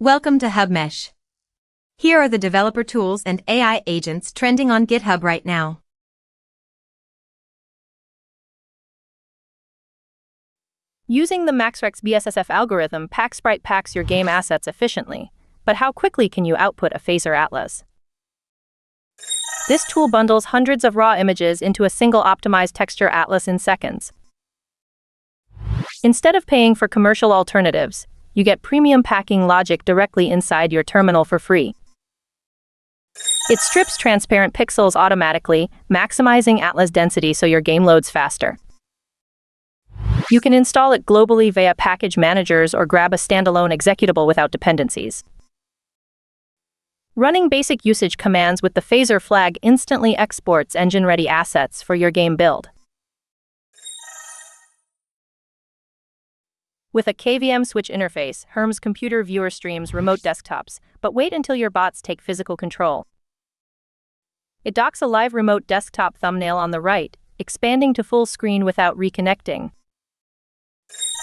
Welcome to HubMesh. Here are the developer tools and AI agents trending on GitHub right now. Using the MaxRects BSSF algorithm, packsprite packs your game assets efficiently. But how quickly can you output a phaser atlas? This tool bundles hundreds of raw images into a single optimized texture atlas in seconds. Instead of paying for commercial alternatives, you get premium packing logic directly inside your terminal for free. It strips transparent pixels automatically, maximizing atlas density so your game loads faster. You can install it globally via package managers or grab a standalone executable without dependencies. Running basic usage commands with the phaser flag instantly exports engine-ready assets for your game build. With a KVM-switch interface, hermes-computer-viewer streams remote desktops, but wait until your bots take physical control. It docks a live remote desktop thumbnail on the right, expanding to full screen without reconnecting.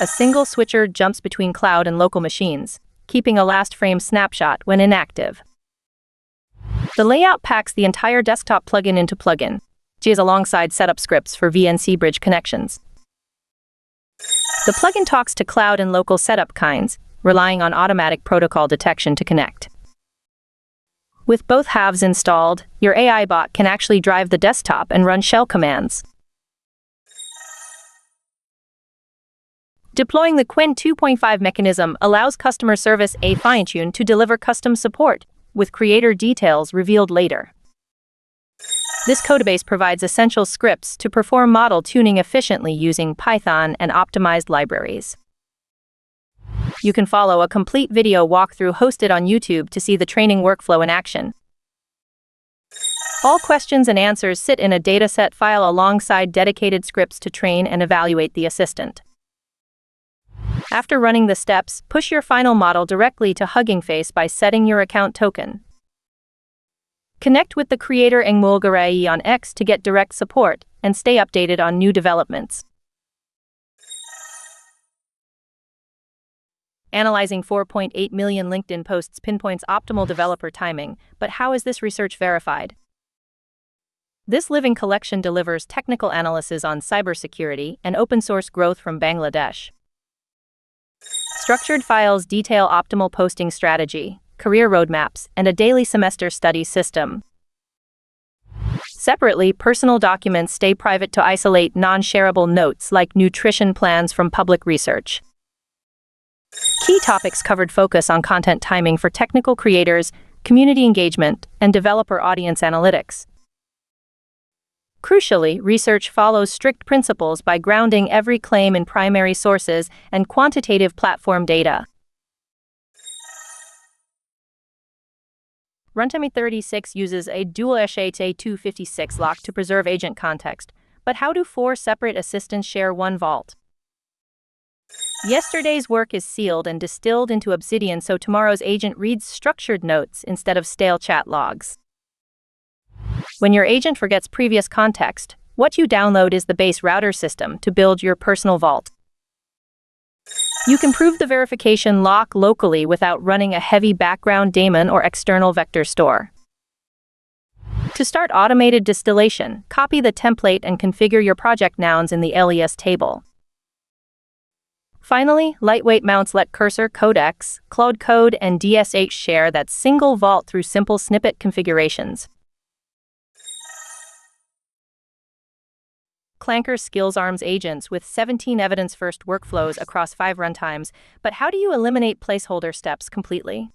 A single switcher jumps between cloud and local machines, keeping a last frame snapshot when inactive. The layout packs the entire desktop plugin into plugin, alongside setup scripts for VNC bridge connections. The plugin talks to cloud and local setup kinds, relying on automatic protocol detection to connect. With both halves installed, your AI bot can actually drive the desktop and run shell commands. Deploying the Qwen 2.5 mechanism allows customer-service-ai-finetune to deliver custom support, with creator details revealed later. This codebase provides essential scripts to perform model tuning efficiently using Python and optimized libraries. You can follow a complete video walkthrough hosted on YouTube to see the training workflow in action. All questions and answers sit in a dataset file alongside dedicated scripts to train and evaluate the assistant. After running the steps, push your final model directly to Hugging Face by setting your account token. Connect with the creator Mohamed-Elgaraihy on X to get direct support and stay updated on new developments. Analyzing 4.8 million LinkedIn posts pinpoints optimal developer timing, but how is this research verified? This living collection delivers technical analysis on cybersecurity and open-source growth from Bangladesh. Structured files detail optimal posting strategy, career roadmaps, and a daily semester study system. Separately, personal documents stay private to isolate non-shareable notes like nutrition plans from public research. Key topics covered focus on content timing for technical creators, community engagement, and developer audience analytics. Crucially, research follows strict principles by grounding every claim in primary sources and quantitative platform data. Runtime 36 uses a dual SHA-256 lock to preserve agent context, but how do 4 separate assistants share one vault? Yesterday's work is sealed and distilled into Obsidian so tomorrow's agent reads structured notes instead of stale chat logs. When your agent forgets previous context, what you download is the base router system to build your personal vault. You can prove the verification lock locally without running a heavy background daemon or external vector store. To start automated distillation, copy the template and configure your project nouns in the LES table. Finally, lightweight mounts let cursor, codecs, cloud code, and DSH share that single vault through simple snippet configurations. Clanker-skills arms agents with 17 evidence-first workflows across 5 runtimes, but how do you eliminate placeholder steps completely?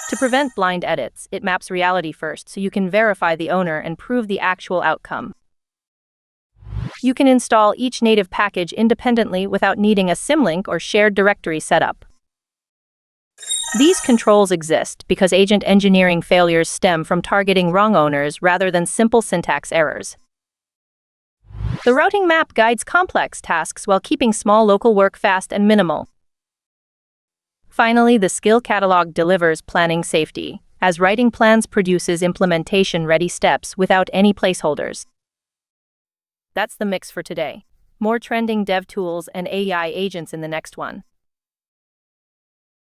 To prevent blind edits, it maps reality first so you can verify the owner and prove the actual outcome. You can install each native package independently without needing a symlink or shared directory setup. These controls exist because agent engineering failures stem from targeting wrong owners rather than simple syntax errors. The routing map guides complex tasks while keeping small local work fast and minimal. Finally, the skill catalog delivers planning safety, as writing plans produces implementation-ready steps without any placeholders. That's the mix for today. More trending dev tools and AI agents in the next one.